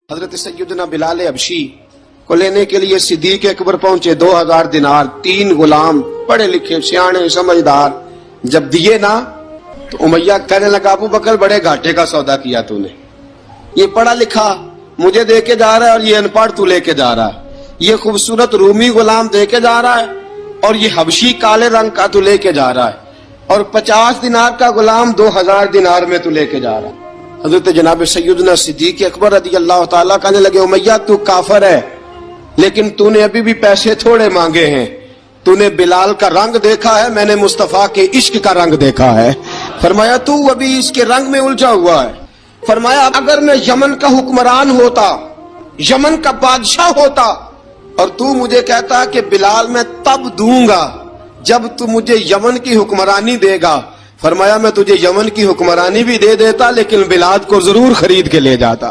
हजरत सैयदना बिलाल हबशी को लेने के लिए सिद्दीक अकबर पहुंचे। 2000 दिनार, 3 गुलाम, पढ़े लिखे सियाने समझदार। जब दिए ना तो उमैया कहने लगा, अबू बकर बड़े घाटे का सौदा किया तूने। ये पढ़ा लिखा मुझे दे के जा रहा है और ये अनपढ़ तू लेके जा रहा है। ये खूबसूरत रूमी गुलाम दे के जा रहा है और ये हबशी काले रंग का तू लेके जा रहा है, और 50 दिनार का गुलाम 2000 दिनार में तू लेके जा रहा है। हजरत जनाब सैयदना सिद्दीक अकबर रज़ी अल्लाह ताला कहने लगे, उमैया तू काफर है, लेकिन तूने अभी भी पैसे थोड़े मांगे हैं। तूने बिलाल का रंग देखा है, मैंने मुस्तफा के इश्क का रंग देखा है। फरमाया तू अभी इसके रंग में उलझा हुआ है। फरमाया अगर मैं यमन का हुक्मरान होता, यमन का बादशाह होता, और तू मुझे कहता कि बिलाल मैं तब दूंगा जब तू मुझे यमन की हुक्मरानी देगा। फरमाया मैं तुझे यमन की हुक्मरानी भी दे देता, लेकिन बिलाल को जरूर खरीद के ले जाता।